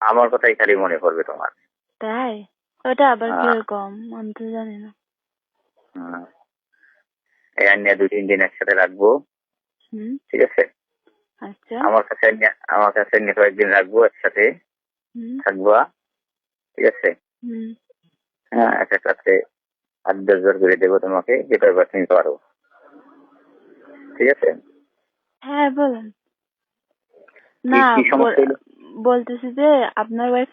আমার কথাই খালি মনে পড়বে তোমার। তাই? ওটা আবার হ্যাঁ। কিরকম আমি তো জানি না। এই নিয়ে 2-3 দিন একসাথে রাখবো, ঠিক আছে? আচ্ছা। আমার কাছে নিয়ে কয়েকদিন রাখবো, একসাথে থাকবা, ঠিক আছে? হ্যাঁ, এক সাথে 8-10 বার করে দেবো তোমাকে, যে কয়বার তুমি পারো, ঠিক আছে? হ্যাঁ বলেন। না কি সমস্যা হলো? বলতেছি যে আপনার ওয়াইফ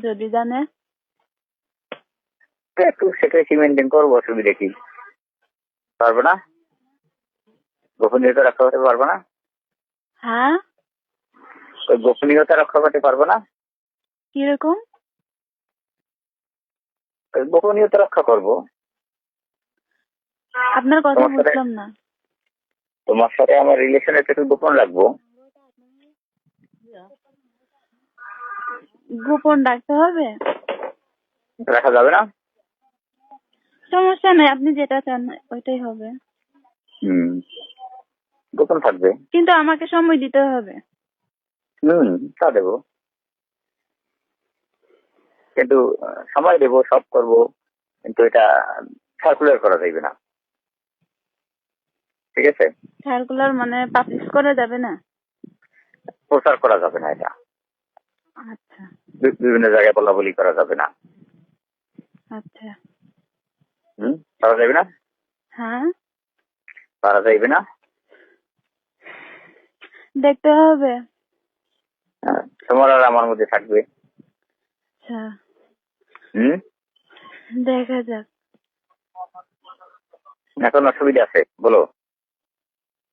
যদি জানে। একটু সেক্রেসি মেনটেন করবো, অসুবিধা কি? পারবো না? গোপনীয়তা রক্ষা করতে পারবো না? হ্যাঁ। ওই গোপনীয়তা রক্ষা করতে পারবো না? কিরকম? ওই গোপনীয়তা রক্ষা করবো। আপনার কথা বুঝলাম না। তোমার সাথে আমার রিলেশন একটু গোপন রাখবো। গোপন রাখতে হবে? রাখা যাবে না? সমস্যা নাই, আপনি যেটা চান ওইটাই হবে। গোপন থাকবে, কিন্তু আমাকে সময় দিতে হবে। তা দেবো, কিন্তু সময় দেবো, সব করবো, কিন্তু এটা সার্কুলার করা যাবে না, ঠিক আছে? সার্কুলার মানে পাবলিশ করা যাবে না? প্রচার করা যাবে না, এটা আচ্ছা বিভিন্ন জায়গায় বলা বলি করা যাবে না। আচ্ছা। পারা যাবে না? হ্যাঁ পারা যাইবে না? দেখতে হবে। তোমার আর আমার মধ্যে থাকবে। আচ্ছা দেখা যাক। এখন অসুবিধা আছে বলো?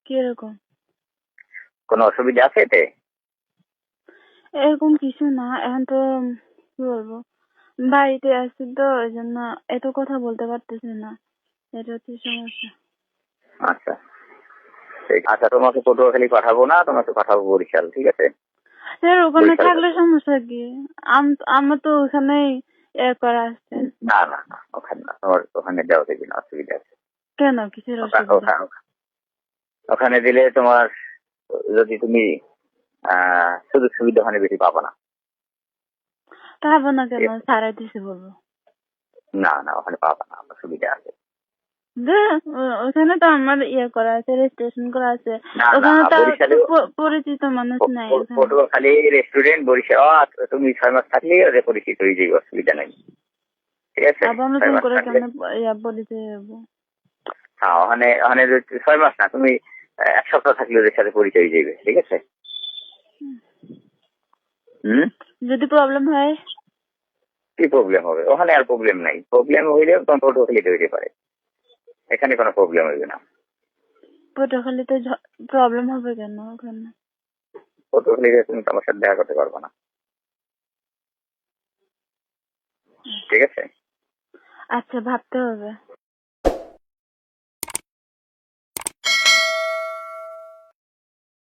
কিরকম? কোনো অসুবিধা আছে এতে? এরকম কিছু না, এখন তো কি বলবো, বাড়িতে আছি তো ওই জন্য এত কথা বলতে পারতেছি না, এটা হচ্ছে সমস্যা। আচ্ছা ঠিক আচ্ছা, তোমাকে পটুয়াখালী পাঠাবো না, তোমাকে পাঠাবো বরিশাল, ঠিক আছে? স্যার ওখানে থাকলে সমস্যা কি? আমার তো ওখানেই করা আছে। না না না, ওখানে না, তোমার ওখানে যাওয়া দেবে না, অসুবিধা আছে। কেন, কিসের অসুবিধা? ওখানে দিলে তোমার, যদি তুমি সুযোগ সুবিধা ওখানে বেশি পাবো না। পাবো না কেন? সারাই দিছে বলবো। না না, ওখানে পাবো না, সুবিধা আছে। ওখানে তো আমার করা আছে, রেজিস্ট্রেশন করা আছে। ওখানে তো পরিচিত মানুষ নাই। পটুয়াখালী রেস্টুরেন্ট বরিশাল, তুমি 6 মাস থাকলে পরিচিত হয়ে যাবে, অসুবিধা নাই, ঠিক আছে? আবার নতুন করে কেমন পরিচয় হবো? হ্যাঁ, ওখানে 6 মাস না, তুমি 1 সপ্তাহ থাকলে ওদের সাথে পরিচয় হয়ে যাবে, ঠিক আছে? যদি প্রবলেম হয়? কি প্রবলেম হবে? ওখানে আর প্রবলেম নাই, প্রবলেম হইলেও তোমার পটুয়াখালীতে হইতে পারে, এখানে কোনো প্রবলেম হইবে না। পটুয়াখালীতে প্রবলেম হবে কেন? ওখানে পটুয়াখালীতে তুমি তোমার সাথে দেখা করতে পারবে না, ঠিক আছে? আচ্ছা ভাবতে হবে।